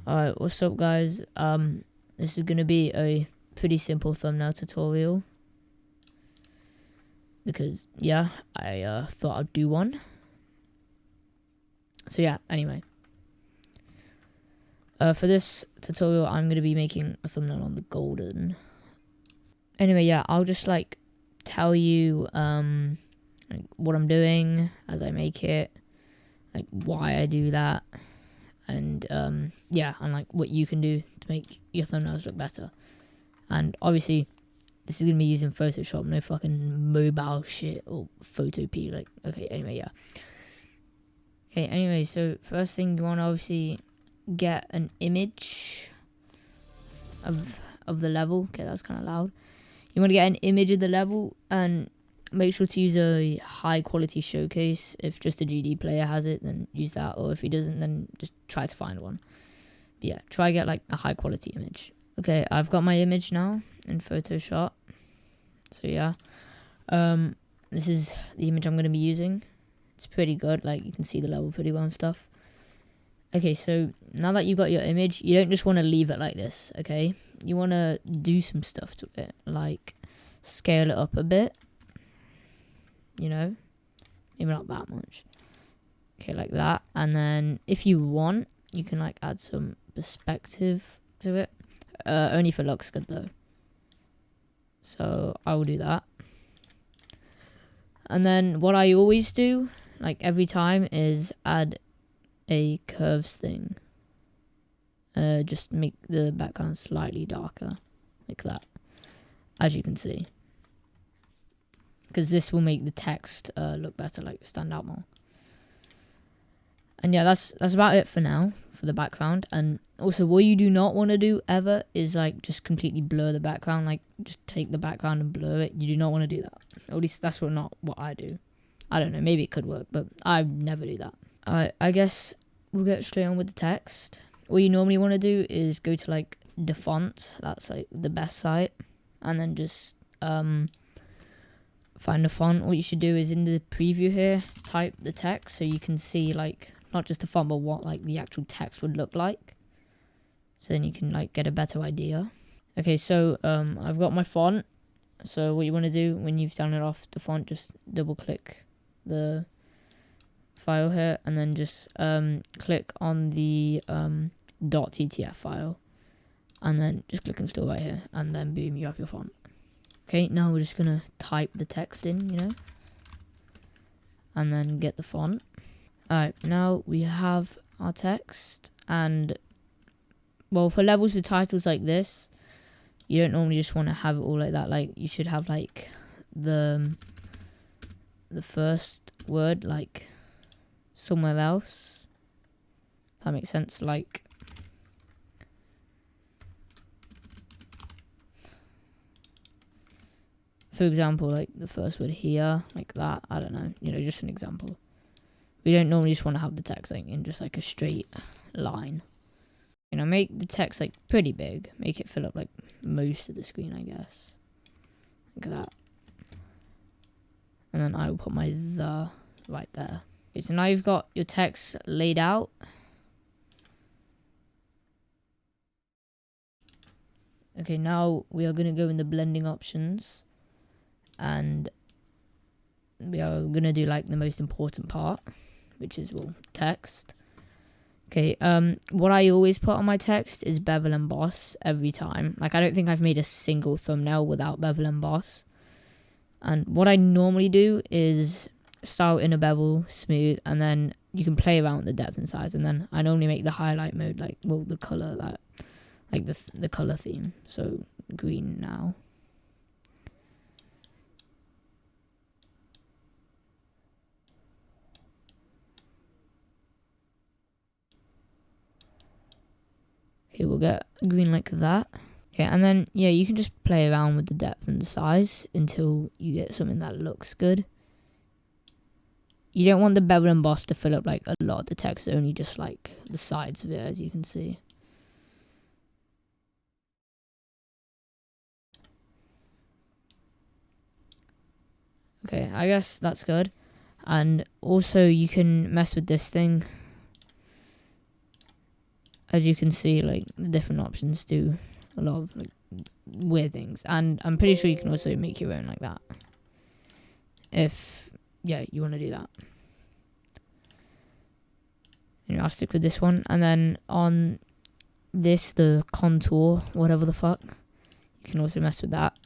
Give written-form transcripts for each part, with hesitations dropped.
Alright, what's up guys? This is gonna be a pretty simple thumbnail tutorial because yeah, I thought I'd do one. So yeah, anyway. For this tutorial I'm gonna be making a thumbnail on the golden. Anyway, yeah, I'll just like tell you like, what I'm doing as I make it, like why I do that. And yeah, and like what you can do to make your thumbnails look better. And obviously this is gonna be using Photoshop, no fucking mobile shit or Photopea. Like, okay, anyway, yeah. Okay, anyway, so first thing, you want to obviously get an image of the level. Okay, that's kind of loud. You want to get an image of the level and make sure to use a high quality showcase. If just a GD player has it, then use that, or if he doesn't, then just try to find one. But yeah, try to get like a high quality image. Okay, I've got my image now in Photoshop. So yeah, this is the image I'm going to be using. It's pretty good, like you can see the level pretty well and stuff. Okay, so now that you've got your image, you don't just want to leave it like this, okay? You want to do some stuff to it, like scale it up a bit. You know, maybe not that much. Okay, like that. And then if you want, you can like add some perspective to it. Only if it looks good though. So I will do that. And then what I always do, like every time, is add a curves thing. Just make the background slightly darker, like that, as you can see. Because this will make the text look better, like stand out more. And yeah, that's about it for now for the background. And also, what you do not want to do ever is like just completely blur the background. Like just take the background and blur it. You do not want to do that. Or at least that's not what I do. I don't know, maybe it could work, but I never do that. Alright, I guess we'll get straight on with the text. What you normally want to do is go to like the font. That's like the best site. And then just find the font. What you should do is in the preview here, type the text so you can see like not just the font but what like the actual text would look like. So then you can like get a better idea. Okay, so I've got my font. So what you want to do when you've downloaded off the font, just double click the file here and then just click on the .ttf file and then just click install right here and then boom, you have your font. Okay, now we're just gonna type the text in, you know, and then get the font. Alright, now we have our text. And well, for levels with titles like this, you don't normally just want to have it all like that. Like you should have like the first word like somewhere else, if that makes sense. Like for example, like the first word here, like that. I don't know, you know, just an example. We don't normally just want to have the text like in just like a straight line. You know, make the text like pretty big. Make it fill up like most of the screen, I guess. Like that. And then I will put my the right there. Okay, so now you've got your text laid out. Okay, now we are going to go in the blending options. And we are going to do like the most important part, which is, well, text. Okay, what I always put on my text is bevel and emboss every time. Like, I don't think I've made a single thumbnail without bevel and emboss. And what I normally do is start in a bevel, smooth, and then you can play around with the depth and size. And then I normally make the highlight mode, like, well, the color, that, like the color theme. So green now. Okay, we'll get green like that. Okay, and then, yeah, you can just play around with the depth and the size until you get something that looks good. You don't want the bevel and emboss to fill up, like, a lot of the text, only just, like, the sides of it, as you can see. Okay, I guess that's good. And also, you can mess with this thing. as you can see, like the different options do a lot of like weird things, and I'm pretty sure you can also make your own like that if you want to do that. Anyway, I'll stick with this one, and then on this, the contour, whatever the fuck, you can also mess with that.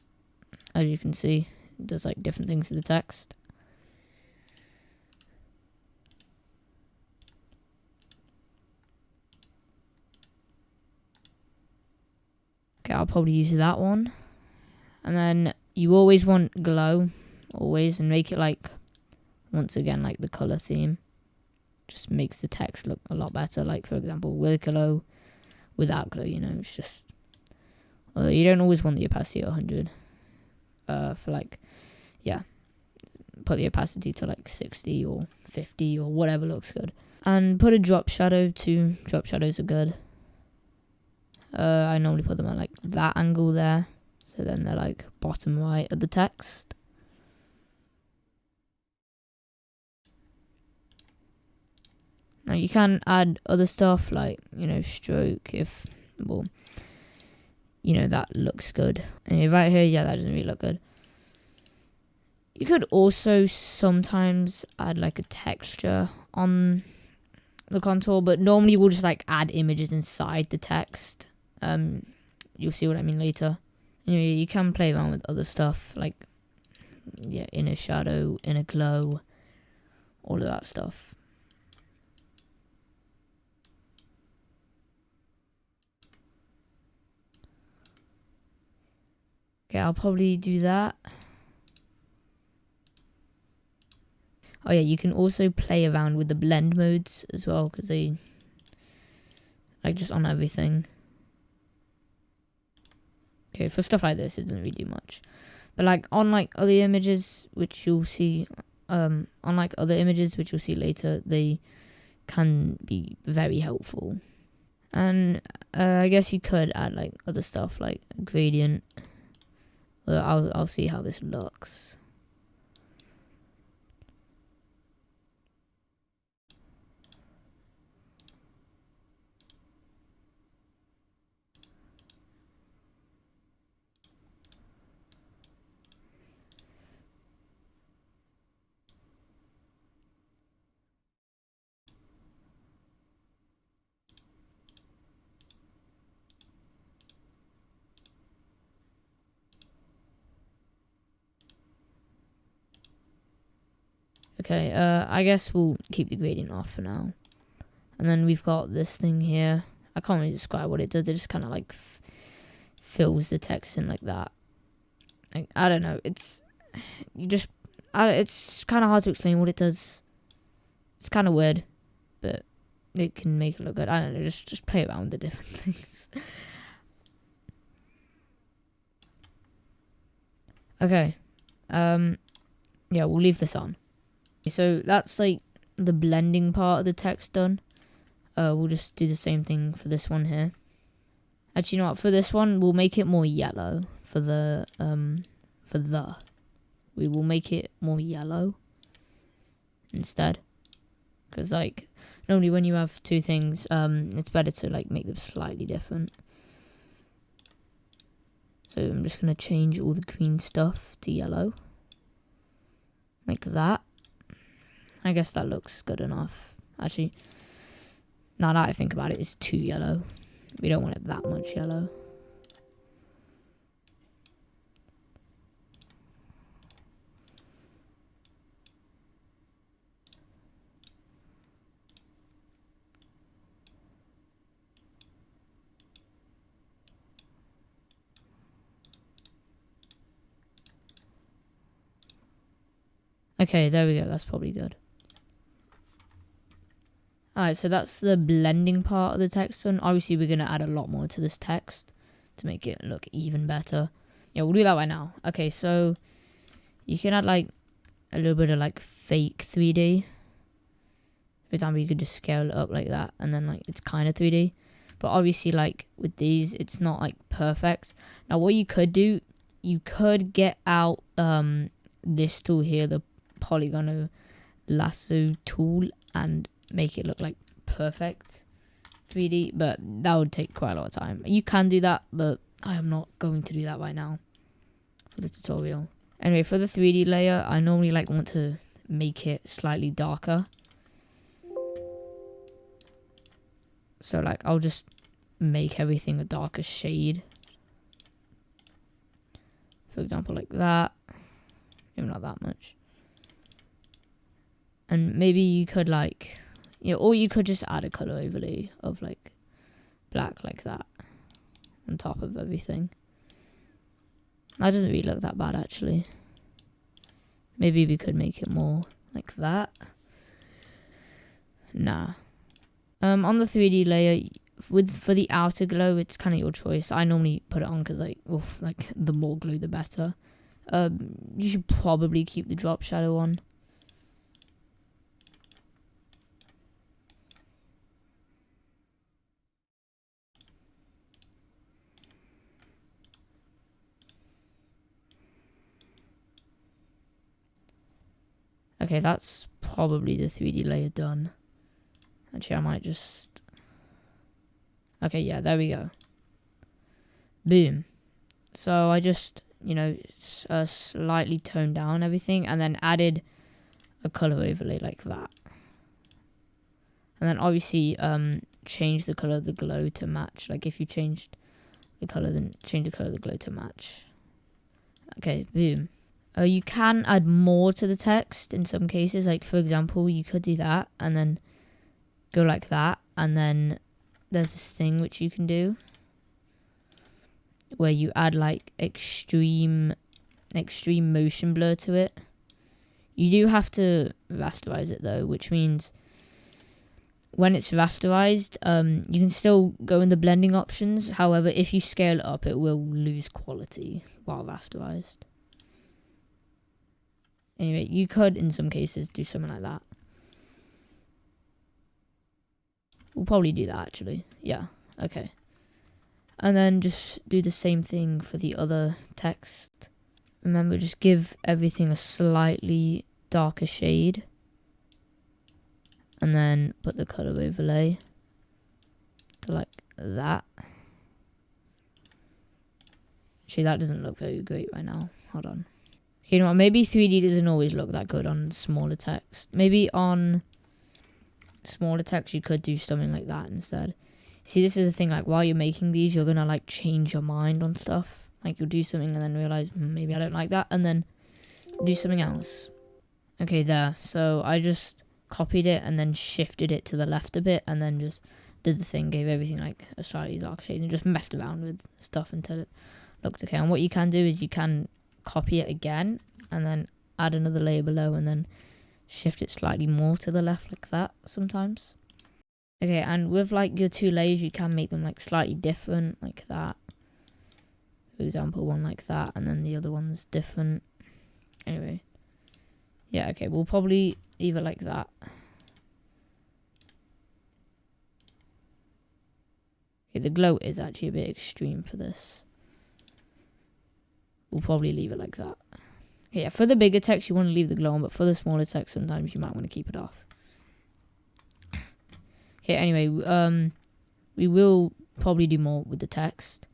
As you can see, it does like different things to the text. Okay, I'll probably use that one. And then you always want glow, always, and make it like, once again, like the color theme. Just makes the text look a lot better. Like, for example, with glow, without glow, you know, it's just, you don't always want the opacity at 100. For like, put the opacity to like 60 or 50 or whatever looks good. And put a drop shadow too. Drop shadows are good. I normally put them at like that angle there, so then they're like bottom right of the text. Now you can add other stuff like, you know, stroke if, well, you know, that looks good. And right here, that doesn't really look good. You could also sometimes add like a texture on the contour, but normally we'll just like add images inside the text. You'll see what I mean later. Anyway, you can play around with other stuff like inner shadow, inner glow, all of that stuff. Okay, I'll probably do that. Oh yeah, you can also play around with the blend modes as well, because they like just on everything. Okay, for stuff like this, it doesn't really do much. But like on like other images, which you'll see, later, they can be very helpful. And I guess you could add like other stuff like a gradient. I'll see how this looks. Okay, I guess we'll keep the gradient off for now. And then we've got this thing here. I can't really describe what it does. It just kind of like fills the text in like that. Like, I don't know. It's kind of hard to explain what it does. It's kind of weird, but it can make it look good. I don't know. Just play around with the different things. Okay. We'll leave this on. So that's like the blending part of the text done. We'll just do the same thing for this one here. Actually, you know what? For this one, we'll make it more yellow. We will make it more yellow instead. Because like normally when you have two things, it's better to like make them slightly different. So I'm just gonna change all the green stuff to yellow, like that. I guess that looks good enough. Actually, now that I think about it, it's too yellow. We don't want it that much yellow. Okay, there we go. That's probably good. Alright, so that's the blending part of the text one. Obviously, we're going to add a lot more to this text to make it look even better. Yeah, we'll do that right now. Okay, so you can add like a little bit of like fake 3D. For example, you could just scale it up like that, and then like it's kind of 3D. But obviously, like with these, it's not like perfect. Now, what you could do, you could get out this tool here, the polygon lasso tool, and make it look like perfect. 3D, but that would take quite a lot of time. You can do that, but I am not going to do that right now for the tutorial. Anyway, for the 3D layer, I normally like want to make it slightly darker. So like I'll just make everything a darker shade. For example, like that. Maybe not that much. And maybe you could like, you know, or you could just add a color overlay of like black like that on top of everything. That doesn't really look that bad actually. Maybe we could make it more like that. Nah. On the 3D layer, for the outer glow, it's kind of your choice. I normally put it on because like the more glow the better. You should probably keep the drop shadow on. Okay, that's probably the 3D layer done. Actually, I might just... Okay, yeah, there we go. Boom. So I just, you know, slightly toned down everything and then added a color overlay like that. And then obviously change the color of the glow to match. Like if you changed the color, then change the color of the glow to match. Okay, boom. You can add more to the text in some cases. Like for example, you could do that and then go like that. And then there's this thing which you can do where you add like extreme motion blur to it. You do have to rasterize it though, which means when it's rasterized, you can still go in the blending options. However, if you scale it up, it will lose quality while rasterized. Anyway, you could, in some cases, do something like that. We'll probably do that, actually. Yeah, okay. And then just do the same thing for the other text. Remember, just give everything a slightly darker shade. And then put the color overlay to like that. Actually, that doesn't look very great right now. Hold on. You know what, maybe 3D doesn't always look that good on smaller text. Maybe on smaller text you could do something like that instead. See, this is the thing, like while you're making these, you're gonna like change your mind on stuff. Like you'll do something and then realize maybe I don't like that, and then do something else. Okay, there. So I just copied it and then shifted it to the left a bit and then just did the thing, gave everything like a slightly dark shade and just messed around with stuff until it looked okay. And what you can do is you can copy it again and then add another layer below and then shift it slightly more to the left like that sometimes. Okay, and with like your two layers you can make them like slightly different like that. For example, one like that and then the other one's different. Anyway. Yeah, okay, we'll probably leave it like that. Okay, the glow is actually a bit extreme for this. We'll probably leave it like that. Okay, yeah, for the bigger text, you want to leave the glow on, but for the smaller text, sometimes you might want to keep it off. Okay, anyway, we will probably do more with the text.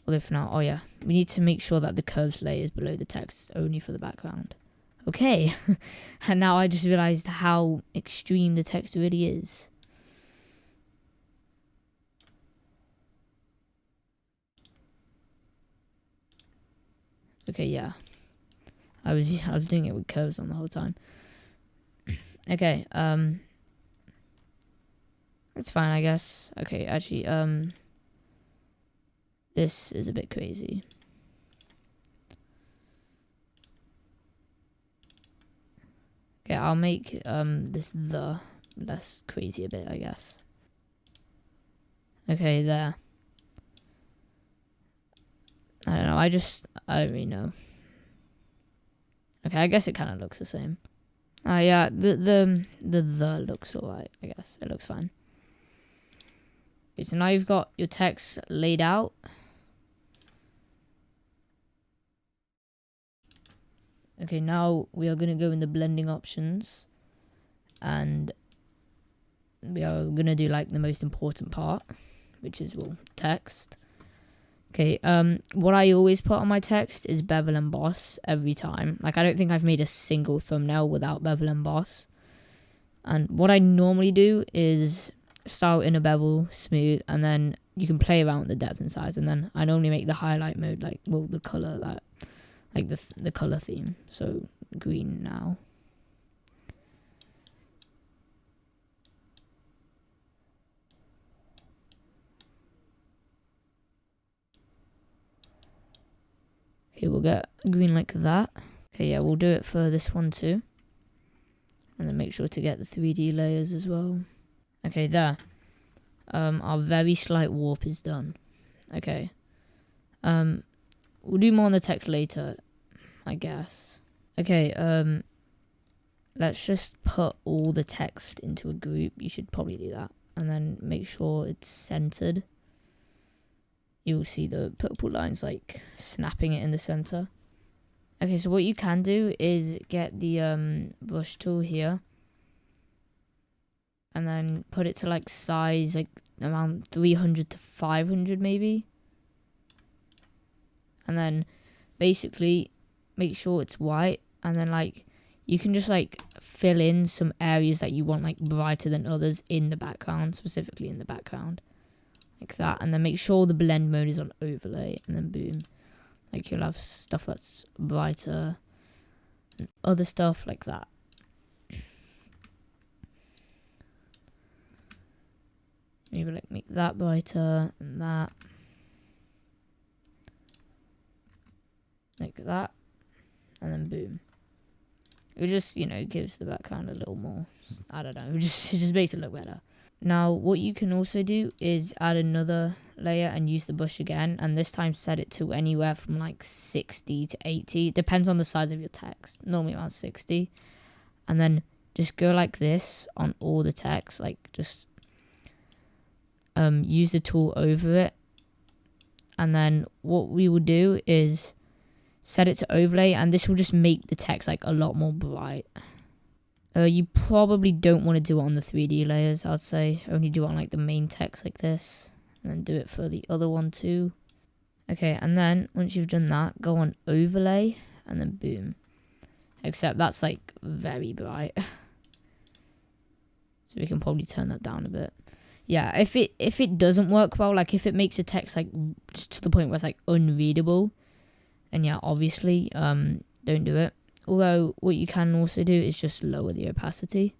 Although for now, oh yeah, we need to make sure that the curves layer is below the text, only for the background. Okay, and now I just realized how extreme the text really is. Okay, yeah. I was doing it with curves on the whole time. Okay, it's fine, I guess. Okay, actually, this is a bit crazy. Okay, I'll make this the less crazy a bit, I guess. Okay, there. I don't know, I don't really know. Okay, I guess it kind of looks the same. Yeah, the looks alright, I guess. It looks fine. Okay, so now you've got your text laid out. Okay, now we are going to go in the blending options and we are gonna do like the most important part, which is, well, text. Okay, what I always put on my text is bevel emboss every time. Like, I don't think I've made a single thumbnail without bevel emboss. And what I normally do is start in a bevel, smooth, and then you can play around with the depth and size. And then I normally make the highlight mode, like, well, the color, like the color theme. So green now. Okay, we'll get green like that. Okay, yeah, we'll do it for this one too. And then make sure to get the 3D layers as well. Okay, there. Our very slight warp is done. Okay. We'll do more on the text later, I guess. Okay, let's just put all the text into a group. You should probably do that. And then make sure it's centered. You'll see the purple lines like snapping it in the center. Okay, so what you can do is get the brush tool here. And then put it to like size like around 300 to 500 maybe. And then basically make sure it's white. And then like you can just like fill in some areas that you want like brighter than others in the background, specifically in the background. Like that. And then make sure the blend mode is on overlay. And then boom. Like you'll have stuff that's brighter and other stuff like that. Maybe like make that brighter and that. Like that. And then boom. It just, you know, gives the background a little more, I don't know, it just makes it look better. Now, what you can also do is add another layer and use the brush again. And this time set it to anywhere from like 60 to 80. It depends on the size of your text. Normally around 60. And then just go like this on all the text. Like just use the tool over it. And then what we will do is set it to overlay. And this will just make the text like a lot more bright. You probably don't want to do it on the 3D layers, I'd say. Only do it on like the main text like this. And then do it for the other one too. Okay, and then once you've done that, go on overlay and then boom. Except that's like very bright. So we can probably turn that down a bit. Yeah, if it doesn't work well, like if it makes the text like just to the point where it's like unreadable, then yeah, obviously don't do it. Although, what you can also do is just lower the opacity.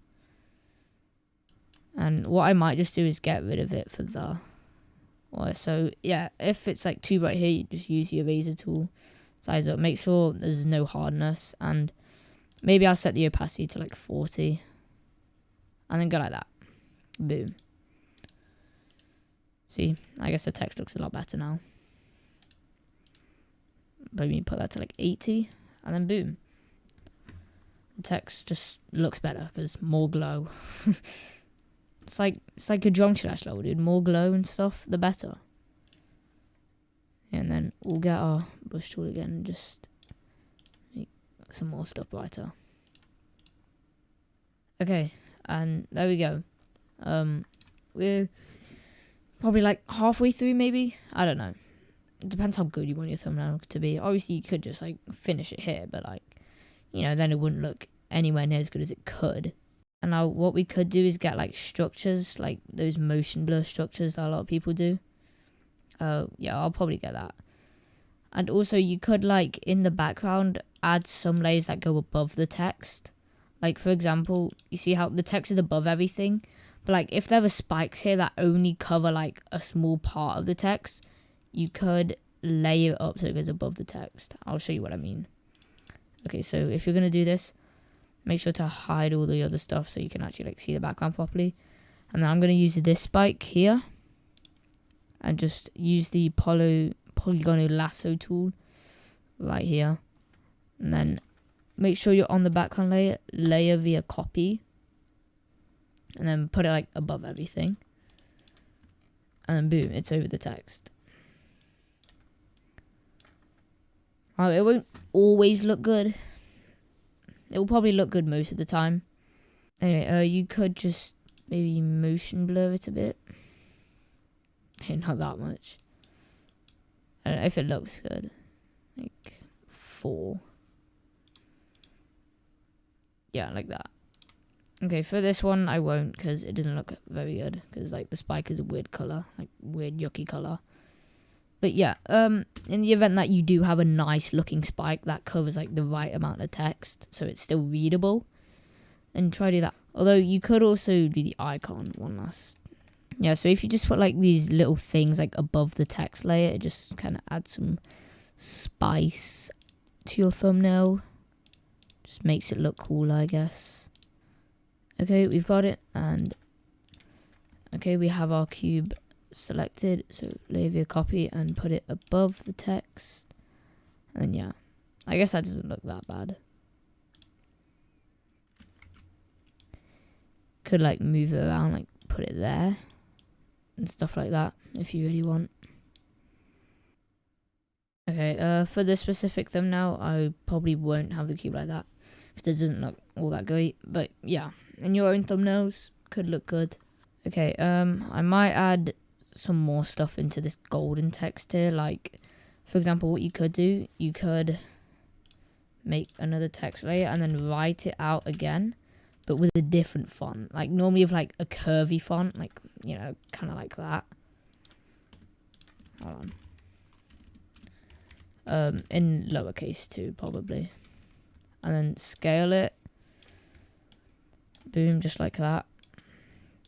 And what I might just do is get rid of it for the... So, yeah, if it's like too bright here, you just use your eraser tool. Size up. Make sure there's no hardness. And maybe I'll set the opacity to like 40. And then go like that. Boom. See, I guess the text looks a lot better now. Maybe put that to like 80. And then boom. Text just looks better because more glow. it's like a geometry dash level, dude. More glow and stuff, the better. And then we'll get our brush tool again and just make some more stuff brighter. Okay, and there we go. We're probably like halfway through, maybe. I don't know. It depends how good you want your thumbnail to be. Obviously, you could just like finish it here, but like, you know, then it wouldn't look anywhere near as good as it could. And now what we could do is get like structures, like those motion blur structures that a lot of people do. Yeah, I'll probably get that. And also you could like in the background add some layers that go above the text. Like for example, you see how the text is above everything, but like if there were spikes here that only cover like a small part of the text, you could layer it up so it goes above the text. I'll show you what I mean. Okay, so if you're going to do this, make sure to hide all the other stuff so you can actually like see the background properly. And then I'm going to use this spike here. And just use the polygonal lasso tool right here. And then make sure you're on the background layer via copy. And then put it like above everything. And then boom, it's over the text. It won't always look good. It will probably look good most of the time. Anyway, you could just maybe motion blur it a bit. Okay, not that much. I don't know if it looks good. Like 4. Yeah, like that. Okay, for this one I won't, because it doesn't look very good, because like the spike is a weird color, like weird yucky color. But yeah, in the event that you do have a nice looking spike that covers like the right amount of text, so it's still readable, then try to do that. Although you could also do the icon one last. Yeah, so if you just put like these little things like above the text layer, it just kind of adds some spice to your thumbnail. Just makes it look cooler, I guess. Okay, we've got it, and okay, we have our cube selected, so leave your copy and put it above the text, and then yeah, I guess that doesn't look that bad. Could like move it around, like put it there and stuff like that if you really want. Okay, for this specific thumbnail I probably won't have the cube like that because it doesn't look all that great, but yeah, in your own thumbnails could look good. Okay, I might add some more stuff into this golden text here. Like, for example, what you could do, you could make another text layer and then write it out again, but with a different font. Like, normally with like a curvy font, like, you know, kind of like that. Hold on. In lowercase too, probably. And then scale it. Boom, just like that.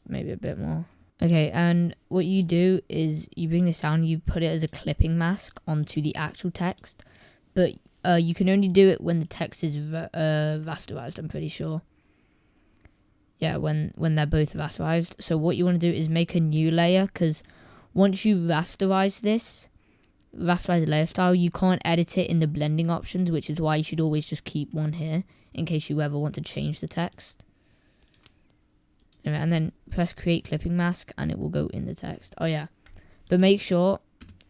Maybe a bit more. Okay, and what you do is you bring this down, you put it as a clipping mask onto the actual text, but you can only do it when the text is rasterized, I'm pretty sure. Yeah, when they're both rasterized. So what you want to do is make a new layer, because once you rasterize this, rasterize layer style, you can't edit it in the blending options, which is why you should always just keep one here in case you ever want to change the text. And then press create clipping mask and it will go in the text. Oh yeah, but make sure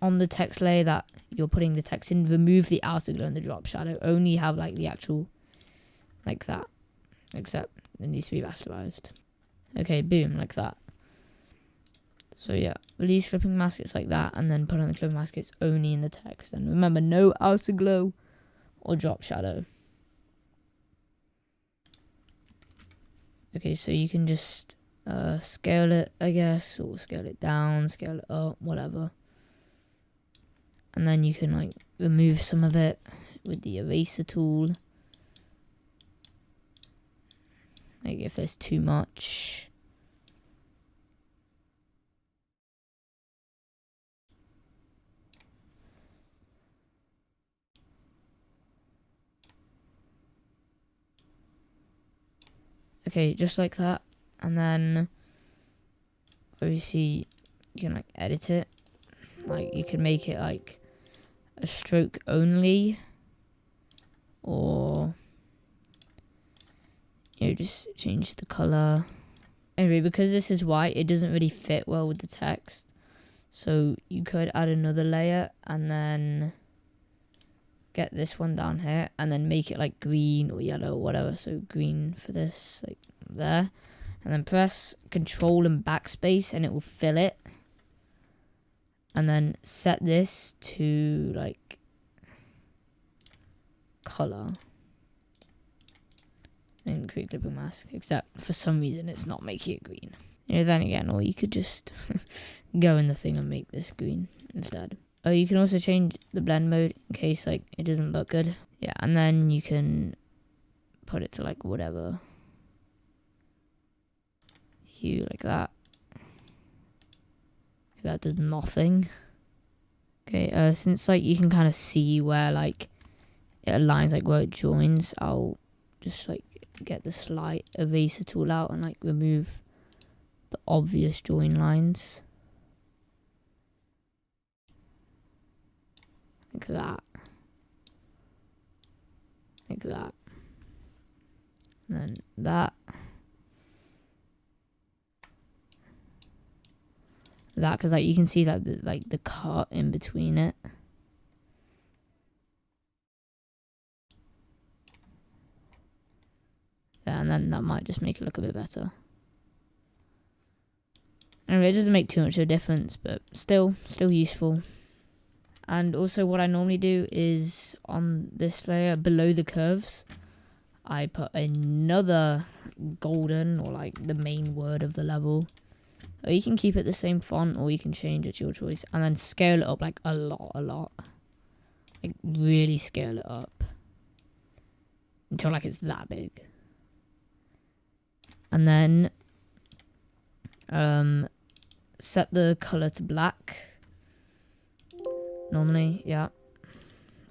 on the text layer that you're putting the text in, remove the outer glow and the drop shadow. Only have like the actual, like that, except it needs to be rasterized. Okay, boom, like that. So yeah, release clipping mask, it's like that, and then put on the clipping mask, it's only in the text. And remember, no outer glow or drop shadow. Okay, so you can just scale it, I guess, or scale it down, scale it up, whatever. And then you can like remove some of it with the eraser tool. Like if there's too much. Okay, just like that. And then obviously you can like edit it. Like you can make it like a stroke only, or you know, just change the color. Anyway, because this is white, it doesn't really fit well with the text. So you could add another layer and then get this one down here and then make it like green or yellow or whatever. So green for this, like there. And then press Control and Backspace and it will fill it. And then set this to like color. And create clipping mask. Except for some reason it's not making it green. You know, then again, or you could just go in the thing and make this green instead. Oh, you can also change the blend mode in case like it doesn't look good. Yeah, and then you can put it to like whatever hue, like that. That does nothing. Okay, since like you can kind of see where like it aligns, like where it joins, I'll just like get the slight eraser tool out and like remove the obvious join lines. Like that. Like that. And then that. That, because like you can see that the cut in between it. Yeah, and then that might just make it look a bit better. Anyway, it doesn't make too much of a difference, but still useful. And also what I normally do is on this layer below the curves, I put another golden, or like the main word of the level. Or you can keep it the same font, or you can change it to your choice. And then scale it up like a lot. Like really scale it up. Until like it's that big. And then set the color to black. Normally, yeah.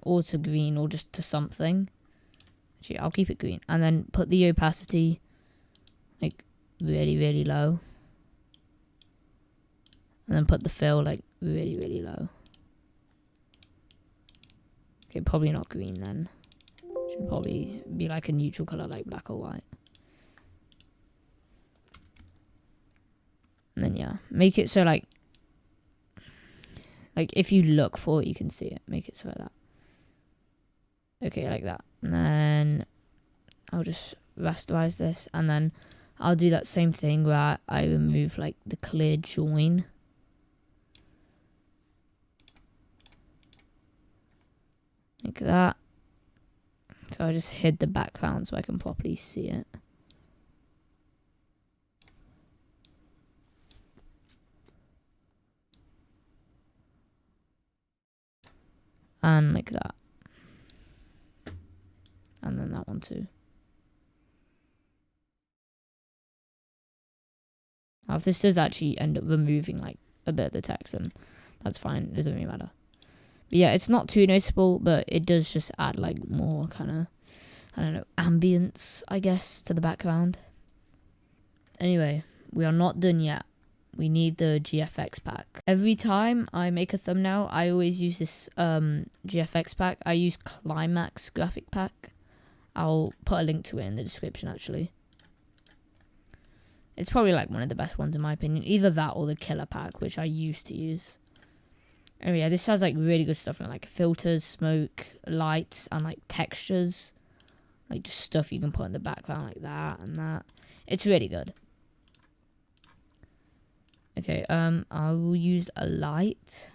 Or to green, or just to something. Actually, I'll keep it green. And then put the opacity like really low. And then put the fill like really low. Okay, probably not green then. Should probably be like a neutral color like black or white. And then yeah, make it so like if you look for it, you can see it. Make it so like that. Okay, like that. And then I'll just rasterize this, and then I'll do that same thing where I remove like the clear join. Like that. So I just hid the background so I can properly see it. And like that. And then that one too. Now if this does actually end up removing like a bit of the text, then that's fine. It doesn't really matter. But yeah, it's not too noticeable, but it does just add like more kind of, I don't know, ambience, I guess, to the background. Anyway, we are not done yet. We need the GFX pack. Every time I make a thumbnail, I always use this GFX pack. I use Climax graphic pack. I'll put a link to it in the description, actually. It's probably like one of the best ones in my opinion. Either that or the killer pack, which I used to use. Anyway, yeah, this has like really good stuff like filters, smoke, lights, and like textures. Like just stuff you can put in the background like that and that. It's really good. Okay, I will use a light.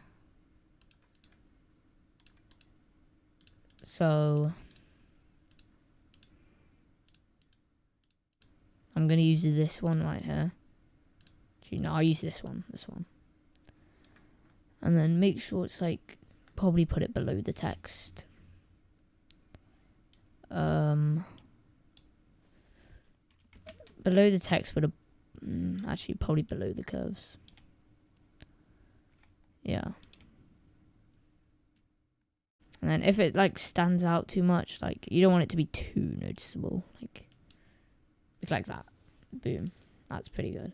So I'm gonna use this one right here. Actually, no, I'll use this one. And then make sure it's like, probably put it below the text. Below the text, but actually probably below the curves. Yeah. And then if it like stands out too much, like you don't want it to be too noticeable. Like that. Boom. That's pretty good.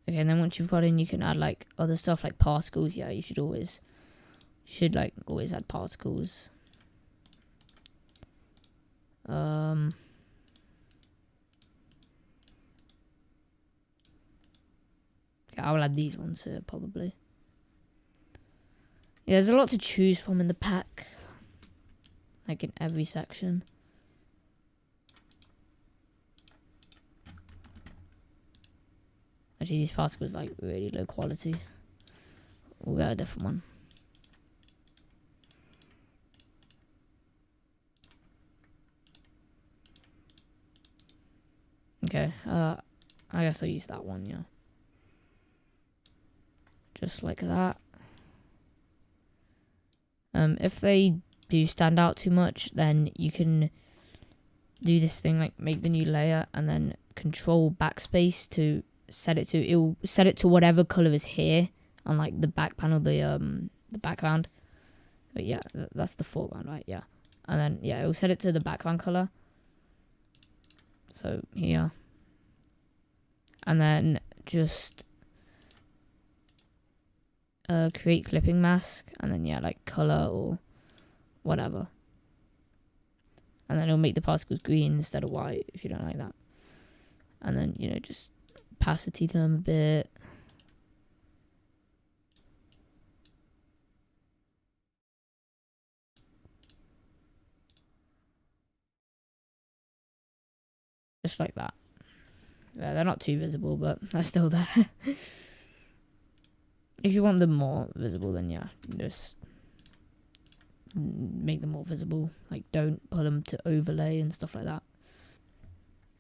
Okay, and then once you've got in, you can add like other stuff like particles. Yeah, you should always add particles. Okay, I'll add these ones here probably. Yeah, there's a lot to choose from in the pack, like in every section. Actually, these particles like really low quality. We'll get a different one. Okay, I guess I'll use that one, yeah. Just like that. If they do stand out too much, then you can do this thing like make the new layer and then control backspace to set it to, it'll set it to whatever color is here on like the back panel, the background. But yeah, that's the foreground, right? Yeah. And then yeah, it'll set it to the background color. So here. And then just create clipping mask, and then yeah, like color or whatever. And then it'll make the particles green instead of white if you don't like that. And then, you know, just opacity them a bit. just like that. Yeah, they're not too visible, but they're still there. If you want them more visible, then yeah, just make them more visible. Like, don't put them to overlay and stuff like that.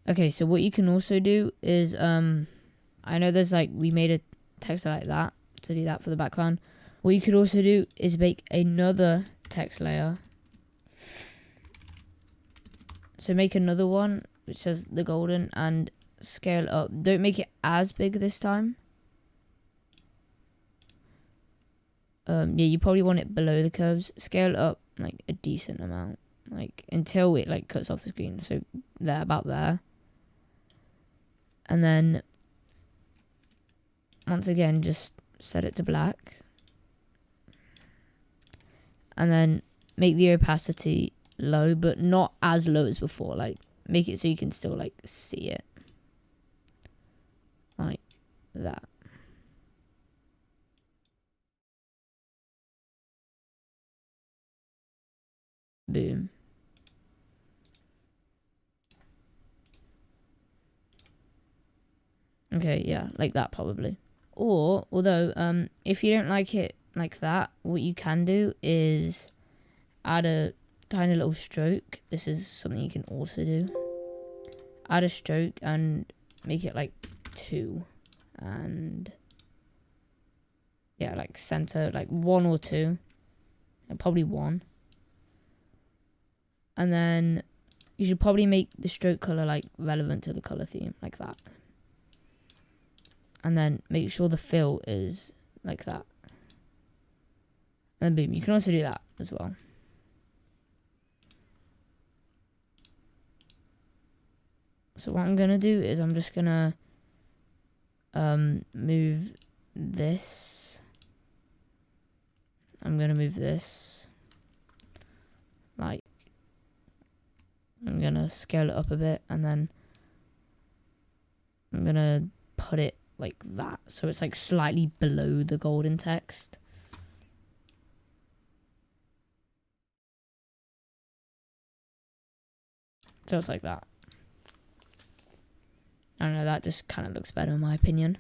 Okay, so what you can also do is, I know there's like, we made a text like that to do that for the background. What you could also do is make another text layer. So make another one which says the golden and scale up. Don't make it as big this time. Yeah, you probably want it below the curves. Scale up like a decent amount, like until it like cuts off the screen. So there, about there. And then once again, just set it to black. And then make the opacity low, but not as low as before. Like, make it so you can still like see it. Like that. Boom. Okay, yeah, like that probably. Or, although, if you don't like it like that, what you can do is add a tiny little stroke. This is something you can also do. Add a stroke and make it like 2. And yeah, like center, like 1 or 2. Probably 1. And then you should probably make the stroke color like relevant to the color theme, like that. And then make sure the fill is like that. And boom, you can also do that as well. So what I'm gonna do is I'm just gonna move this. I'm gonna move this. Like, I'm gonna scale it up a bit, and then I'm gonna put it like that, so it's like slightly below the golden text. So it's like that. I don't know, that just kind of looks better in my opinion.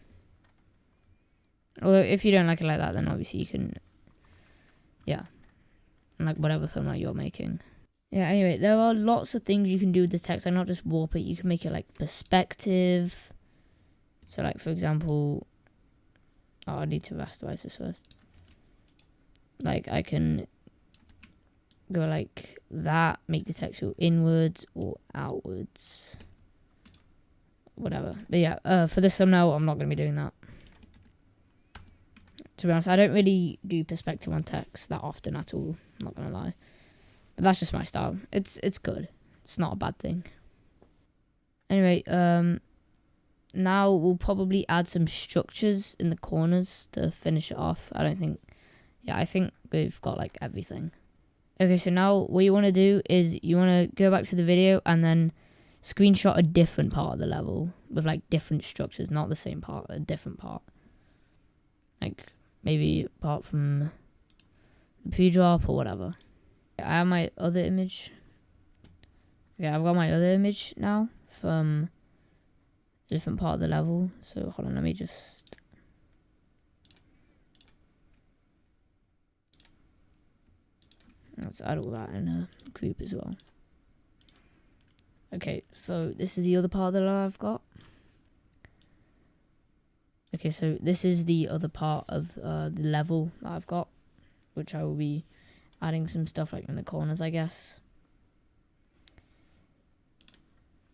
Although if you don't like it like that, then obviously you can, yeah, like whatever thumbnail you're making. Yeah, anyway, there are lots of things you can do with this text. Like, not just warp it, you can make it like perspective. So like, for example, I need to rasterize this first. Like, I can go like that, make the text go inwards or outwards. Whatever. But yeah, for this thumbnail, I'm not going to be doing that. To be honest, I don't really do perspective on text that often at all. I'm not going to lie. But that's just my style. It's good. It's not a bad thing. Anyway, now we'll probably add some structures in the corners to finish it off. I think we've got like everything. Okay, so now what you want to do is you want to go back to the video and then screenshot a different part of the level with like different structures, not the same part, a different part. Like maybe apart from the pre-drop or whatever. I have my other image. Okay, I've got my other image now from a different part of the level. So hold on, let me just... Let's add all that in a group as well. Okay, so this is the other part that I've got. Okay, so this is the other part of the level that I've got, which I will be adding some stuff like in the corners, I guess.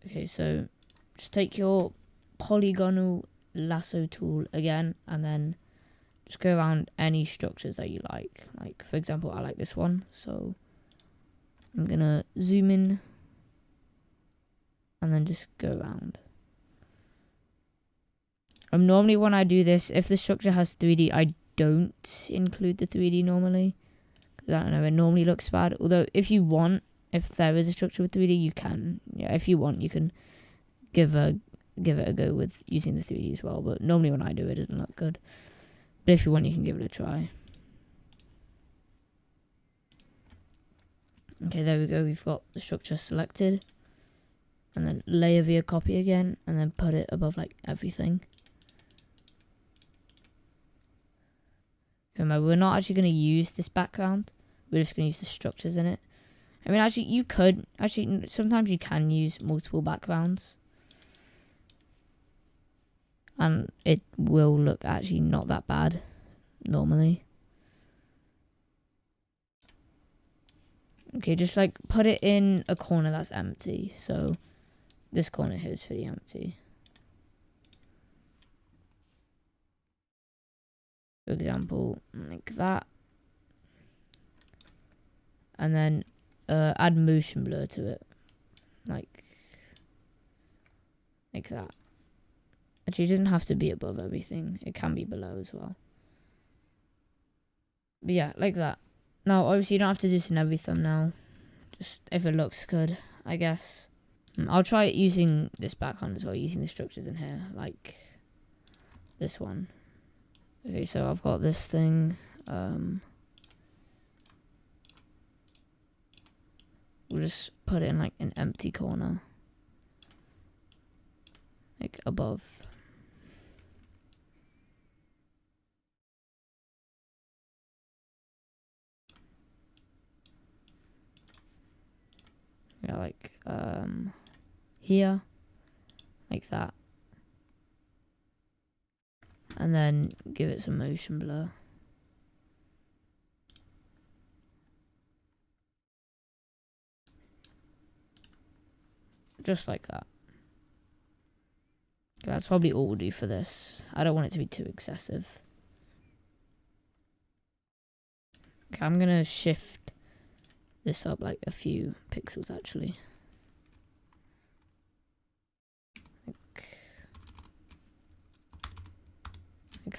Okay, so just take your polygonal lasso tool again, and then just go around any structures that you like. Like, for example, I like this one, so I'm gonna zoom in and then just go around. Normally when I do this, if the structure has 3D, I don't include the 3D normally. Because I don't know, it normally looks bad. Although if you want, if there is a structure with 3D, you can. Yeah, if you want, you can give it a go with using the 3D as well. But normally when I do it, it doesn't look good. But if you want, you can give it a try. Okay, there we go. We've got the structure selected. and then layer via copy again, and then put it above like everything. Remember, we're not actually going to use this background. We're just going to use the structures in it. I mean, actually, you could. Actually, sometimes you can use multiple backgrounds. And it will look actually not that bad, normally. Okay, just like put it in a corner that's empty. So, this corner here is pretty empty. For example, like that. And then add motion blur to it. Like that. Actually, it doesn't have to be above everything. It can be below as well. But yeah, like that. Now, obviously, you don't have to do this in every thumbnail. Just if it looks good, I guess. I'll try it using this background as well, using the structures in here, like this one. Okay, so I've got this thing. We'll just put it in like an empty corner. Like above. Yeah, like here. Like that. And then give it some motion blur. Just like that. That's probably all we'll do for this. I don't want it to be too excessive. Okay, I'm gonna shift this up like a few pixels actually. Like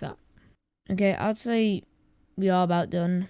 that. Okay, I'd say we are about done.